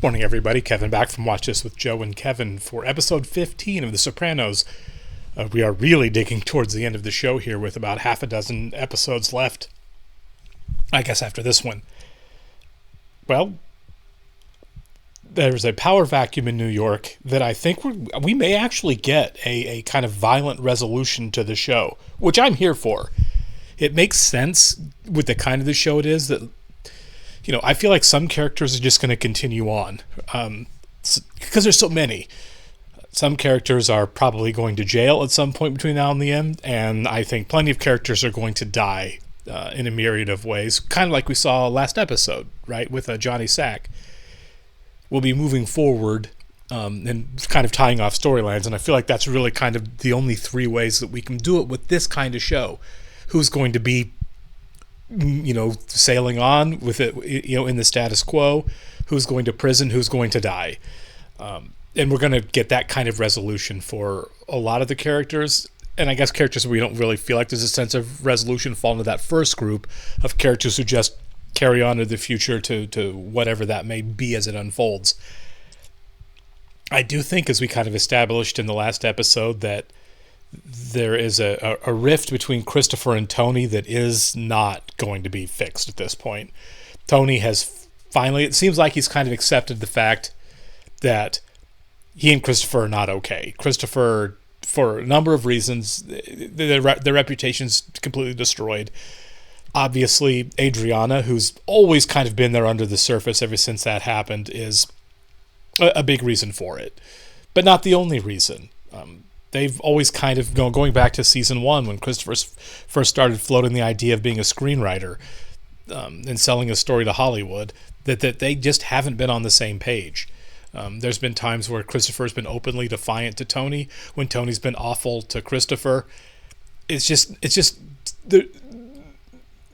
Morning, everybody. Kevin back from Watch This with Joe and Kevin for episode 15 of The Sopranos. We are really digging towards the end of the show here with about half a dozen episodes left, I guess, after this one. Well, there's a power vacuum in New York that I think we may actually get a kind of violent resolution to the show, which I'm here for. It makes sense with the kind of the show it is that, you know, I feel like some characters are just going to continue on because there's so many. Some characters are probably going to jail at some point between now and the end, and I think plenty of characters are going to die in a myriad of ways, kind of like we saw last episode, right, with Johnny Sack. We'll be moving forward and kind of tying off storylines, and I feel like that's really kind of the only three ways that we can do it with this kind of show. Who's going to be, you know, sailing on with it, you know, in the status quo, who's going to prison, who's going to die. And we're going to get that kind of resolution for a lot of the characters. And I guess characters where we don't really feel like there's a sense of resolution fall into that first group of characters who just carry on to the future to whatever that may be as it unfolds. I do think, as we kind of established in the last episode, that there is a rift between Christopher and Tony that is not going to be fixed at this point. Tony has finally, it seems like he's kind of accepted the fact that he and Christopher are not okay. Christopher, for a number of reasons, their reputation's completely destroyed. Obviously, Adriana, who's always kind of been there under the surface ever since that happened, is a big reason for it. But not the only reason. They've always kind of, going back to season 1 when Christopher first started floating the idea of being a screenwriter and selling a story to Hollywood, that they just haven't been on the same page. There's been times where Christopher's been openly defiant to Tony, when Tony's been awful to Christopher. It's just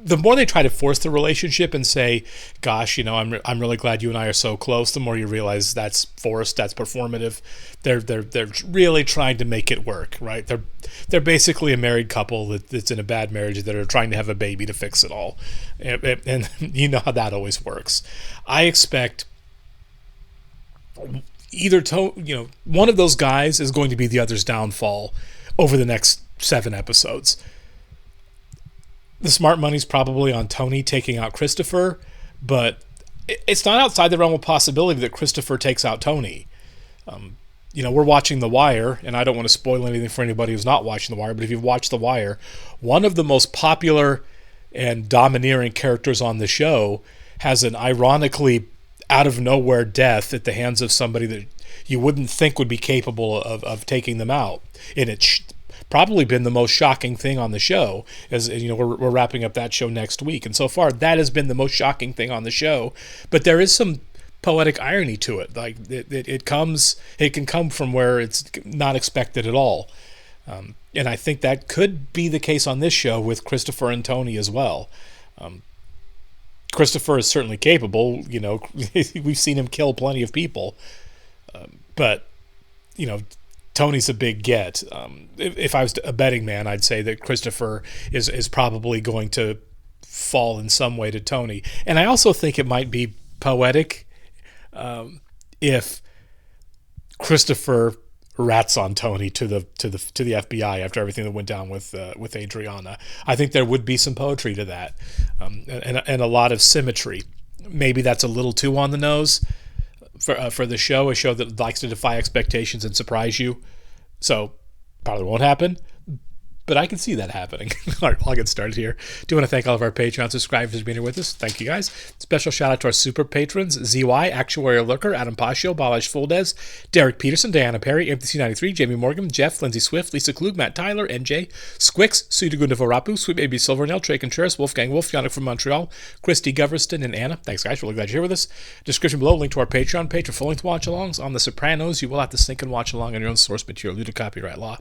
the more they try to force the relationship and say, gosh, you know, I'm really glad you and I are so close, the more you realize that's forced, that's performative. They're really trying to make it work, right? They're basically a married couple that's in a bad marriage that are trying to have a baby to fix it all. And you know how that always works. I expect either one of those guys is going to be the other's downfall over the next 7 episodes. The smart money's probably on Tony taking out Christopher, but it's not outside the realm of possibility that Christopher takes out Tony. You know, we're watching The Wire, and I don't want to spoil anything for anybody who's not watching The Wire, but if you've watched The Wire, one of the most popular and domineering characters on the show has an ironically out-of-nowhere death at the hands of somebody that you wouldn't think would be capable of taking them out. And it's probably been the most shocking thing on the show, as you know, we're wrapping up that show next week, and so far that has been the most shocking thing on the show. But there is some poetic irony to it. Like it can come from where it's not expected at all, and I think that could be the case on this show with Christopher and Tony as well. Christopher is certainly capable. You know, we've seen him kill plenty of people, but you know, Tony's a big get. If I was a betting man, I'd say that Christopher is probably going to fall in some way to Tony. And I also think it might be poetic if Christopher rats on Tony to the FBI after everything that went down with Adriana. I think there would be some poetry to that, and a lot of symmetry. Maybe that's a little too on the nose for the show, a show that likes to defy expectations and surprise you. So probably won't happen, but I can see that happening. All right, I'll get started here. Do want to thank all of our Patreon subscribers for being here with us. Thank you, guys. Special shout out to our super patrons: ZY, Actuarial Lurker, Adam Pascio, Balash Fuldez, Derek Peterson, Diana Perry, MTC93, Jamie Morgan, Jeff, Lindsay Swift, Lisa Klug, Matt Tyler, NJ, Squix, Sudagunda Varapu, Sweet Baby Silvernail, Trey Contreras, Wolfgang Wolf, Yannick from Montreal, Christy Goverston, and Anna. Thanks, guys. We're really glad you're here with us. Description below, link to our Patreon page for full-length watch-alongs on The Sopranos. You will have to sync and watch along on your own source material due to copyright law.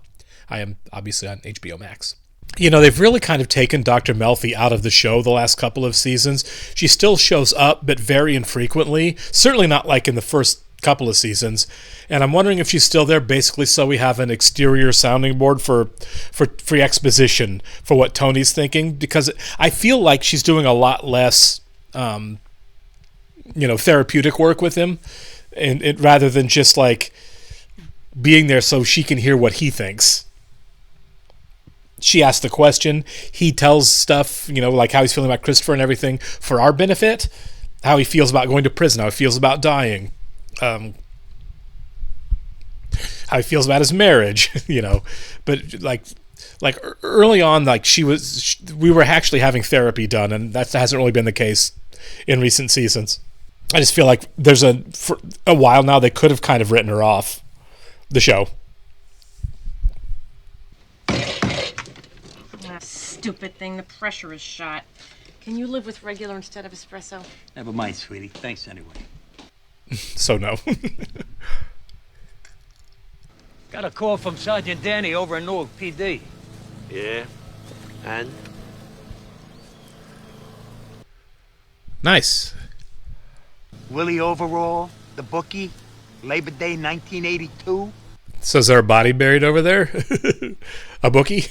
I am obviously on HBO Max. You know, they've really kind of taken Dr. Melfi out of the show the last couple of seasons. She still shows up, but very infrequently. Certainly not like in the first couple of seasons. And I'm wondering if she's still there basically so we have an exterior sounding board for free exposition for what Tony's thinking. Because I feel like she's doing a lot less, therapeutic work with him. and it rather than just like being there so she can hear what he thinks. She asks the question. He tells stuff, like how he's feeling about Christopher and everything for our benefit. How he feels about going to prison. How he feels about dying. How he feels about his marriage. But like early on, like we were actually having therapy done, and that hasn't really been the case in recent seasons. I just feel like for a while now they could have kind of written her off the show. Stupid thing, the pressure is shot. Can you live with regular instead of espresso? Never mind, sweetie. Thanks anyway. So no. Got a call from Sergeant Danny over in Newark PD. Yeah? And? Nice. Willie Overall, the bookie, Labor Day 1982. So is there a body buried over there? A bookie?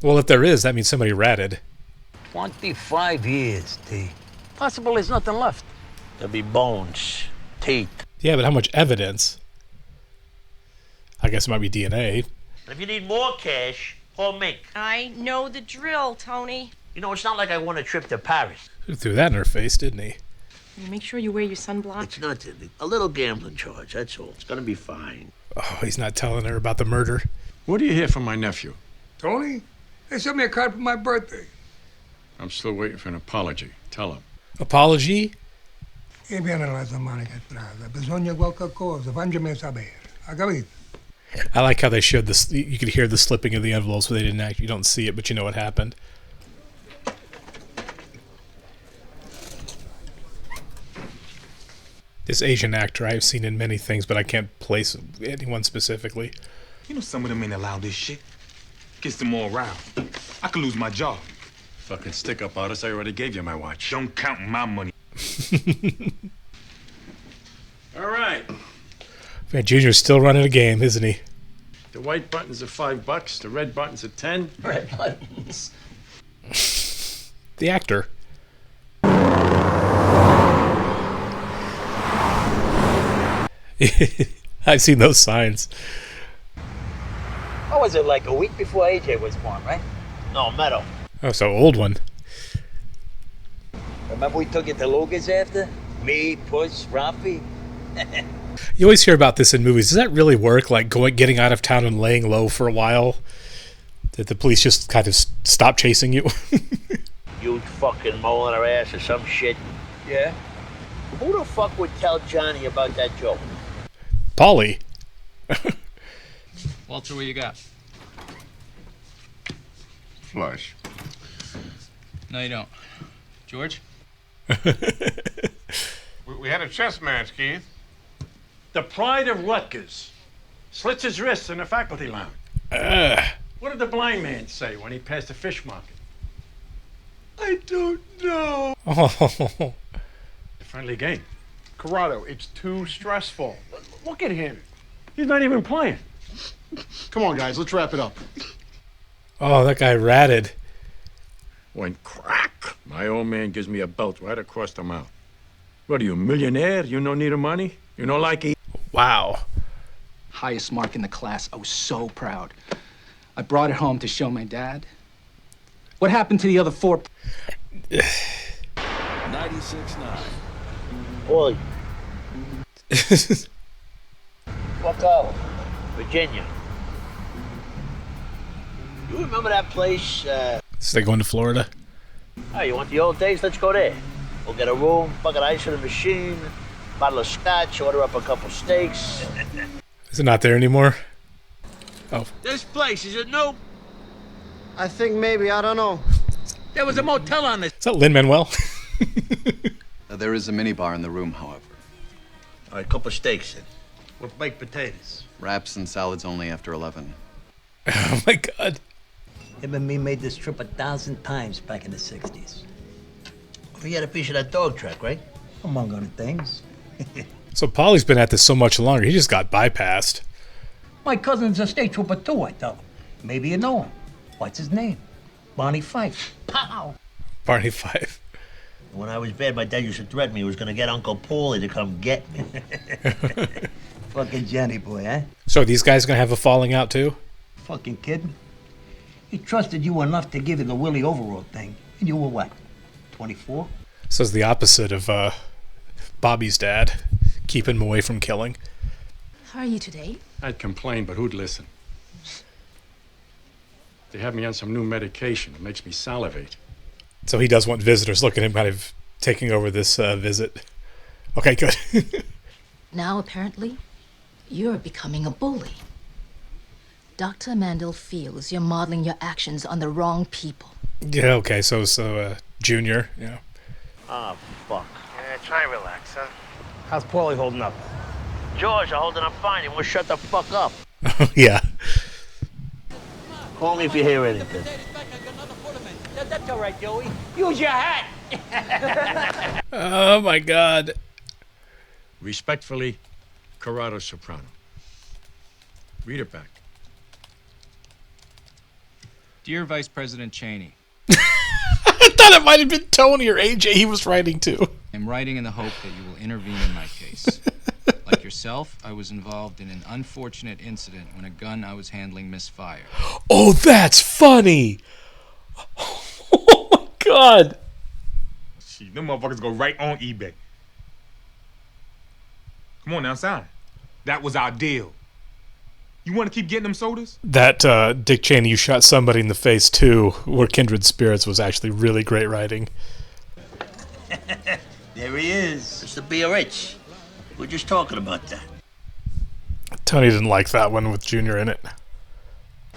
Well, if there is, that means somebody ratted. 25 years, T. Possible there's nothing left. There'll be bones, teeth. Yeah, but how much evidence? I guess it might be DNA. And if you need more cash, call me. I know the drill, Tony. It's not like I won a trip to Paris. He threw that in her face, didn't he? Make sure you wear your sunblock. It's nothing. A little gambling charge, that's all. It's gonna be fine. Oh, he's not telling her about the murder. What do you hear from my nephew? Tony, they sent me a card for my birthday. I'm still waiting for an apology. Tell him. Apology? E viene la settimana che strada. Bisogna qualche cosa. Fammimi sapere. Ha capito? I like how they showed this. You could hear the slipping of the envelopes, but they didn't actually. You don't see it, but you know what happened. This Asian actor I've seen in many things, but I can't place anyone specifically. Some of them ain't allowed this shit. Gets them all riled. I could lose my job. Fucking stick-up artist, I already gave you my watch. Don't count my money. All right. Man, Junior's still running a game, isn't he? The white buttons are $5. The red buttons are 10. Red buttons. The actor. I've seen those signs. What was it, like a week before AJ was born, right? No, Meadow. Oh, so old one. Remember we took it to Luger's after? Me, Puss, Rafi. You always hear about this in movies. Does that really work? Like getting out of town and laying low for a while? That the police just kind of stop chasing you? Huge fucking mole in her ass or some shit. Yeah? Who the fuck would tell Johnny about that joke? Paulie. Walter, what you got? Flush. No, you don't. George? We had a chess match, Keith. The pride of Rutgers slits his wrists in the faculty lounge. What did the blind man say when he passed the fish market? I don't know. Oh. A friendly game. Corrado, it's too stressful. Look at him. He's not even playing. Come on, guys, let's wrap it up. Oh, that guy ratted. Went crack. My old man gives me a belt right across the mouth. What are you, millionaire? You no need of money? You no like it? Wow. Highest mark in the class. I was so proud. I brought it home to show my dad. What happened to the other 4? 96.9. Paulie. Fuck out. Virginia. You remember that place? So they going to Florida? Oh, you want the old days? Let's go there. We'll get a room, fucking ice in the machine, bottle of scotch, order up a couple steaks. Is it not there anymore? Oh. This place, is it new? I think maybe, I don't know. There was a motel on this. Is that Lin-Manuel? There is a minibar in the room, however. All right, a couple steaks then. With baked potatoes. Wraps and salads only after 11. Oh my God. Him and me made this trip 1,000 times back in the 60s. We had a piece of that dog track, right? Among other things. So Paulie's been at this so much longer, he just got bypassed. My cousin's a state trooper too, I tell him. Maybe you know him. What's his name? Barney Fife. Pow! Barney Fife. When I I was bad, my dad used to threaten me he was going to get Uncle Paulie to come get me. Fucking Johnny boy, huh? So these guys gonna have a falling out too? Fucking kidding. He trusted you enough to give you the Willie Overall thing. And you were what, 24? So it's the opposite of Bobby's dad. Keep him away from killing. How are you today? I'd complain, but who'd listen? They have me on some new medication. It makes me salivate. So he does want visitors. Look at him kind of taking over this visit. Okay, good. Now, apparently, you're becoming a bully. Dr. Mandel feels you're modeling your actions on the wrong people. Yeah, okay, so Junior, yeah. Oh, fuck. Yeah, try and relax, huh? How's Paulie holding up? George, I'm holding up fine. You want to shut the fuck up? Yeah. Call me if you hear anything. That's all right, Joey. Use your hat. Oh, my God. Respectfully, Corrado Soprano. Read it back. Dear Vice President Cheney. I thought it might have been Tony or AJ he was writing to. I'm writing in the hope that you will intervene in my case. Like yourself, I was involved in an unfortunate incident when a gun I was handling misfired. Oh, that's funny. Oh, my God. Shit, them motherfuckers go right on eBay. Come on now, sign. That was our deal. You want to keep getting them sodas? That Dick Cheney, you shot somebody in the face too, where Kindred Spirits was actually really great writing. There he is. It's the BRH. We're just talking about that. Tony didn't like that one with Junior in it.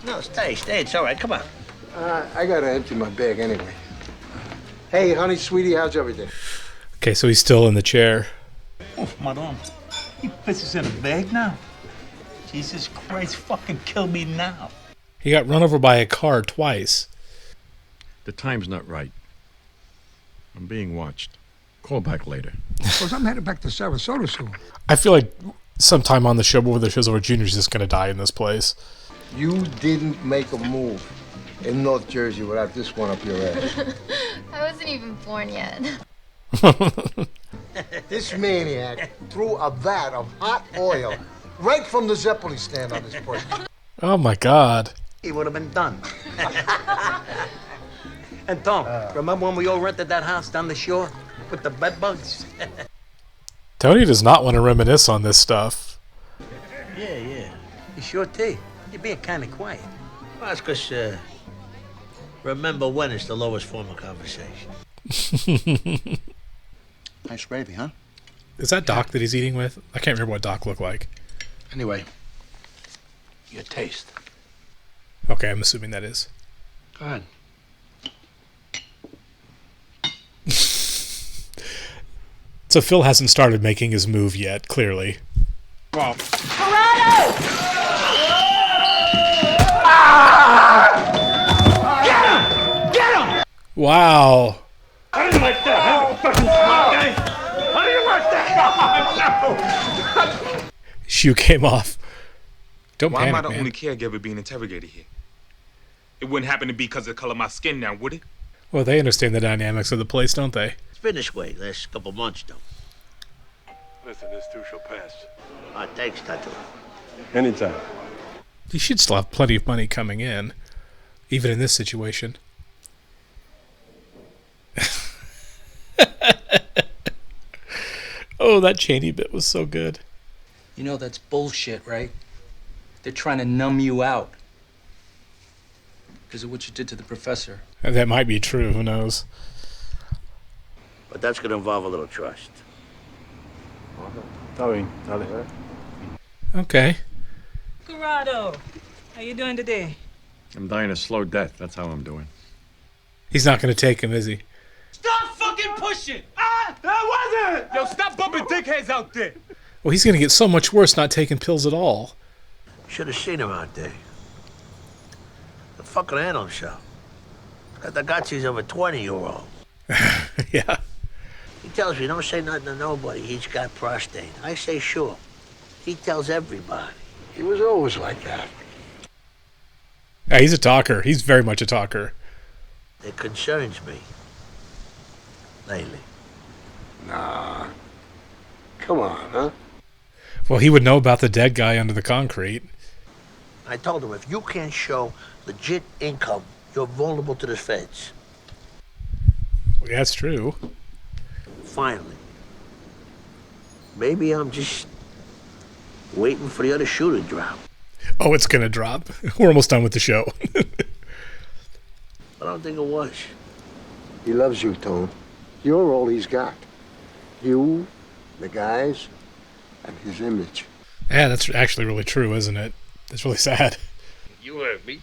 No, stay. It's all right. Come on. I gotta empty my bag anyway. Hey, honey, sweetie, how's everything? Okay, so he's still in the chair. Oh, madame. He pisses in a bag now. Jesus Christ, fucking kill me now. He got run over by a car twice. The time's not right. I'm being watched. Call back later. Because I'm headed back to Sarasota soon. I feel like sometime on the show before the show's over, Junior's just going to die in this place. You didn't make a move in North Jersey without this one up your ass. I wasn't even born yet. This maniac threw a vat of hot oil right from the Zeppelin stand on this place. Oh, my God. He would have been done. And Tom, remember when we all rented that house down the shore with the bed bugs? Tony does not want to reminisce on this stuff. Yeah. You sure, T? You're being kind of quiet. Well, that's because, remember when is the lowest form of conversation. Nice gravy, huh? Is that Doc that he's eating with? I can't remember what Doc looked like. Anyway, your taste. Okay, I'm assuming that is. Go ahead. So Phil hasn't started making his move yet, clearly. Well, Corrado! Get him! Wow. I didn't like that. Fucking smart guy. I didn't like that. Shoe came off. Don't why am I panic, the man. only caregiver being interrogated here? It wouldn't happen to be because of the color of my skin now, would it? Well, they understand the dynamics of the place, don't they? It's been this way the last couple months, though. Listen, this too shall pass. Thanks, Tattoo. Anytime. You should still have plenty of money coming in, even in this situation. Oh, that Cheney bit was so good. You know that's bullshit, right? They're trying to numb you out. Because of what you did to the professor. That might be true, who knows? But that's going to involve a little trust. Okay. Corrado, how you doing today? I'm dying a slow death. That's how I'm doing. He's not going to take him, is he? Stop fucking pushing! Ah! That wasn't! Yo, stop bumping dickheads out there! Well, he's going to get so much worse not taking pills at all. Should have seen him out there. The fucking animal show. Got the guts, he's over 20-year-old. Yeah. He tells me, don't say nothing to nobody. He's got prostate. I say, sure. He tells everybody. He was always like that. Yeah, he's a talker. He's very much a talker. It concerns me. Lately. Nah. Come on, huh? Well, he would know about the dead guy under the concrete. I told him if you can't show legit income, you're vulnerable to the feds. Yeah, that's true. Finally. Maybe I'm just waiting for the other shoe to drop. Oh, it's gonna drop. We're almost done with the show. I don't think it was. He loves you, Tone. You're all he's got. You, the guys, and his image. Yeah, that's actually really true, isn't it? It's really sad. You heard me.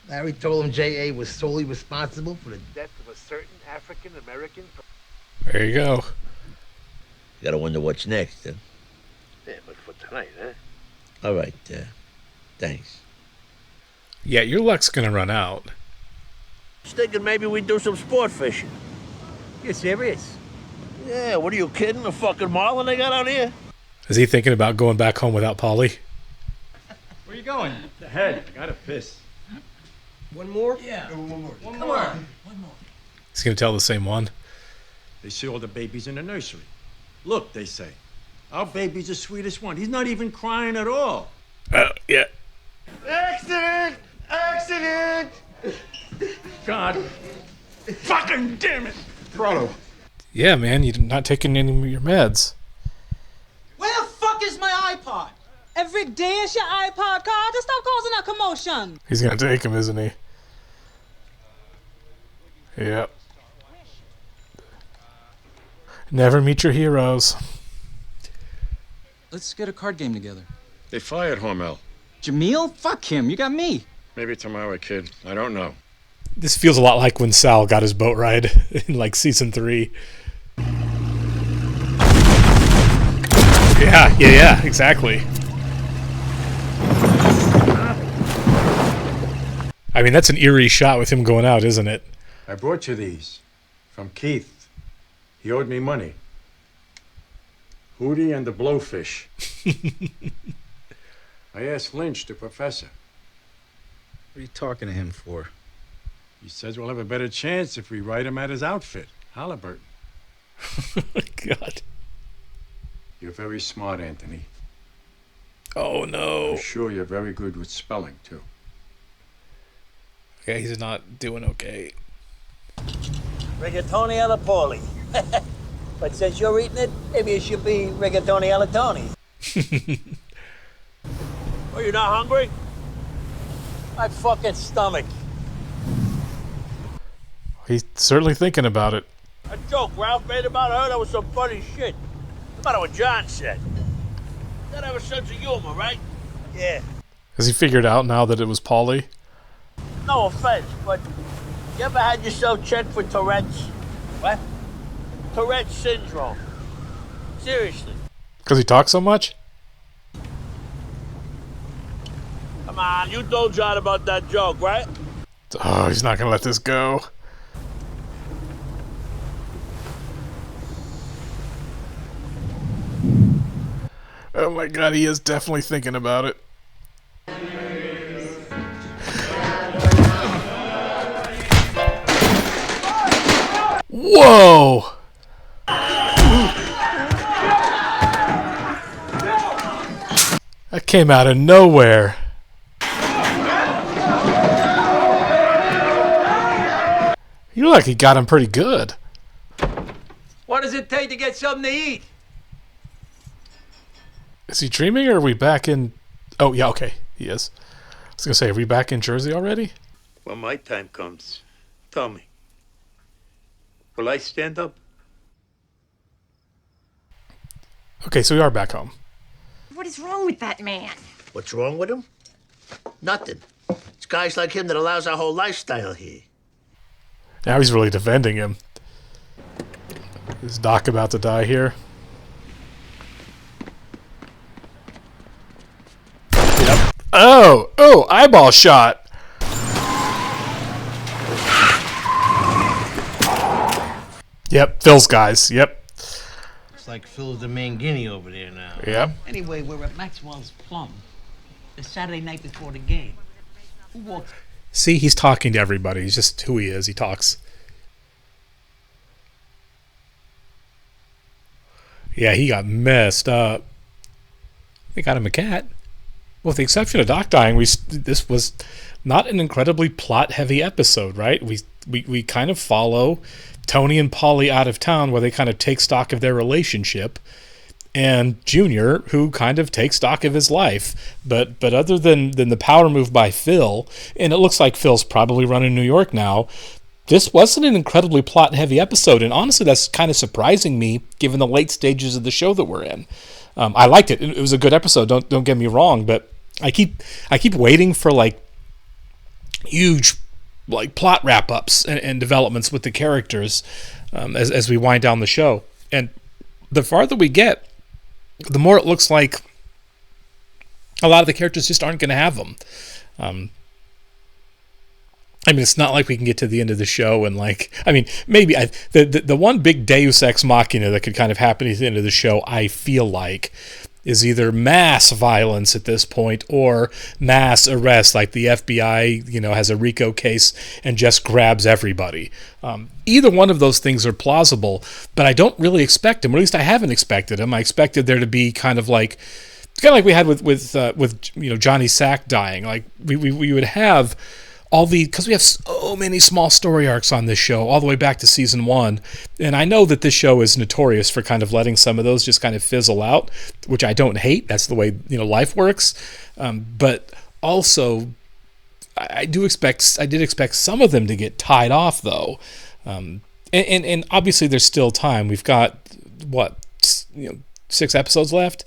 Larry told him J.A. was solely responsible for the death of a certain African-American. There you go. You gotta wonder what's next, huh? Yeah, but for tonight, huh? All right, thanks. Yeah, your luck's gonna run out. I was thinking maybe we'd do some sport fishing. You serious? Yeah, what are you kidding? The fucking marlin they got out here? Is he thinking about going back home without Paulie? Where you going? The head. I gotta piss. One more? Yeah. One more. One Come more. on. One more. He's gonna tell the same one. They see all the babies in the nursery. Look, they say, our baby's the sweetest one. He's not even crying at all. Yeah. Accident! Accident! God. Fucking damn it! Prado. Yeah, man, you're not taking any of your meds. Where the fuck is my iPod? Every day is your iPod card. Just stop causing a commotion. He's gonna take him, isn't he? Yep. Never meet your heroes. Let's get a card game together. They fired Hormel. Jamil? Fuck him. You got me. Maybe tomorrow, kid. I don't know. This feels a lot like when Sal got his boat ride in like season 3. Yeah, exactly. I mean, that's an eerie shot with him going out, isn't it? I brought you these from Keith. He owed me money. Hootie and the Blowfish. I asked Lynch, the professor. What are you talking to him for? He says we'll have a better chance if we write him at his outfit, Halliburton. God. You're very smart, Anthony. Oh, no. I'm sure you're very good with spelling, too. Yeah, he's not doing okay. Rigatoni alla Paulie. But since you're eating it, maybe it should be rigatoni alla Tony. Oh, you're not hungry? My fucking stomach. He's certainly thinking about it. A joke Ralph made about her, that was some funny shit. No matter what John said. Gotta have a sense of humor, right? Yeah. Has he figured out now that it was Paulie? No offense, but you ever had yourself checked for Tourette's? What? Tourette's syndrome. Seriously. Because he talks so much? Come on, you told John about that joke, right? Oh, he's not going to let this go. Oh my God, he is definitely thinking about it. Whoa! That came out of nowhere. You look like he got him pretty good. What does it take to get something to eat? Is he dreaming or are we back in... Oh, yeah, okay. He is. I was going to say, are we back in Jersey already? When my time comes, tell me. Will I stand up? Okay, so we are back home. What is wrong with that man? What's wrong with him? Nothing. It's guys like him that allows our whole lifestyle here. Now he's really defending him. Is Doc about to die here? Yep. Oh, eyeball shot. Yep, Phil's guys. Yep. Looks like Phil's the main guinea over there now. Yep. Anyway, we're at Maxwell's Plum. The Saturday night before the game. Who walks? See, he's talking to everybody. He's just who he is. He talks. Yeah, he got messed up. They got him a cat. Well, with the exception of Doc dying, this was not an incredibly plot-heavy episode, right? We kind of follow Tony and Paulie out of town, where they kind of take stock of their relationship, and Junior, who kind of takes stock of his life. But other than the power move by Phil, and it looks like Phil's probably running New York now, this wasn't an incredibly plot-heavy episode, and honestly, that's kind of surprising me, given the late stages of the show that we're in. I liked it. It was a good episode. Don't get me wrong, but I keep waiting for like huge like plot wrap-ups and developments with the characters as we wind down the show. And the farther we get, the more it looks like a lot of the characters just aren't going to have them. I mean, it's not like we can get to the end of the show and maybe the one big Deus Ex Machina that could kind of happen at the end of the show, I feel like, is either mass violence at this point or mass arrest, like the FBI, has a RICO case and just grabs everybody. Either one of those things are plausible, but I don't really expect them, or at least I haven't expected them. I expected there to be kind of like we had with Johnny Sack dying. Like we would have because we have so many small story arcs on this show, all the way back to season 1. And I know that this show is notorious for kind of letting some of those just kind of fizzle out, which I don't hate. That's the way, life works. But also, I did expect some of them to get tied off, though. And obviously there's still time. We've got, 6 episodes left?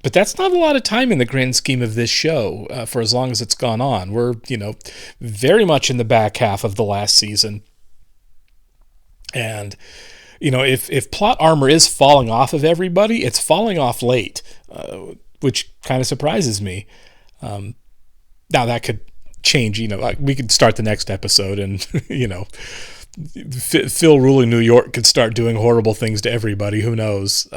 But that's not a lot of time in the grand scheme of this show for as long as it's gone on. We're, very much in the back half of the last season. And, if plot armor is falling off of everybody, it's falling off late, which kind of surprises me. Now, that could change. We could start the next episode and, Phil ruling New York could start doing horrible things to everybody. Who knows?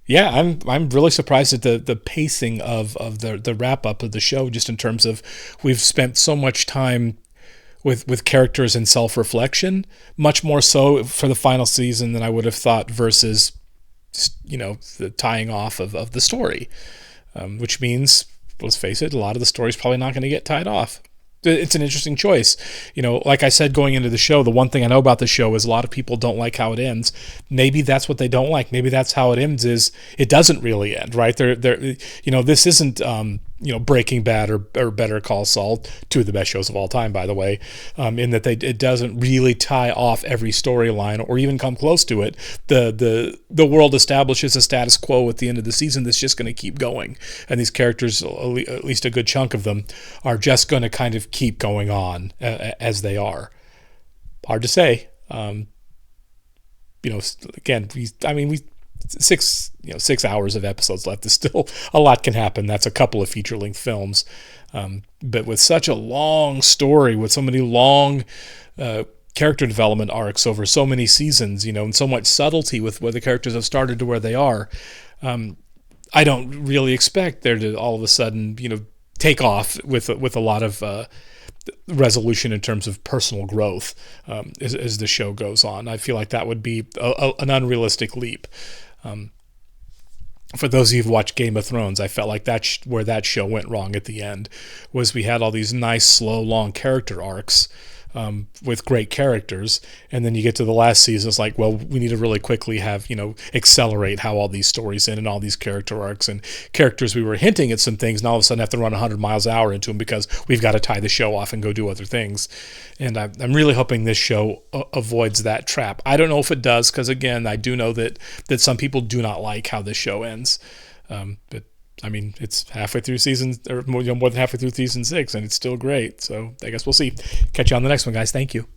Yeah, I'm really surprised at the pacing of the wrap up of the show, just in terms of we've spent so much time with characters and self-reflection, much more so for the final season than I would have thought, versus the tying off of the story, which means, let's face it, a lot of the story's probably not going to get tied off. It's an interesting choice. Like I said going into the show, the one thing I know about the show is a lot of people don't like how it ends. Maybe that's what they don't like. Maybe that's how it ends, is it doesn't really end, right? This isn't Breaking Bad or Better Call Saul, 2 of the best shows of all time, by the way, in that it doesn't really tie off every storyline or even come close to it. The world establishes a status quo at the end of the season that's just going to keep going, and these characters, at least a good chunk of them, are just going to kind of keep going on as they are. Hard to say. Again, we 6 hours of episodes left. Is still a lot can happen. That's a couple of feature-length films, but with such a long story, with so many long character development arcs over so many seasons, and so much subtlety with where the characters have started to where they are, I don't really expect there to all of a sudden take off with a lot of resolution in terms of personal growth as the show goes on. I feel like that would be an unrealistic leap. For those of you who've watched Game of Thrones, I felt like that's where that show went wrong at the end, was we had all these nice, slow, long character arcs with great characters, and then you get to the last season, it's like, well, we need to really quickly have, accelerate how all these stories end and all these character arcs and characters we were hinting at some things, and all of a sudden have to run 100 miles an hour into them because we've got to tie the show off and go do other things. And I'm really hoping this show avoids that trap. I don't know if it does, because again, I do know that some people do not like how this show ends. But I mean, it's halfway through more than halfway through season 6, and it's still great. So I guess we'll see. Catch you on the next one, guys. Thank you.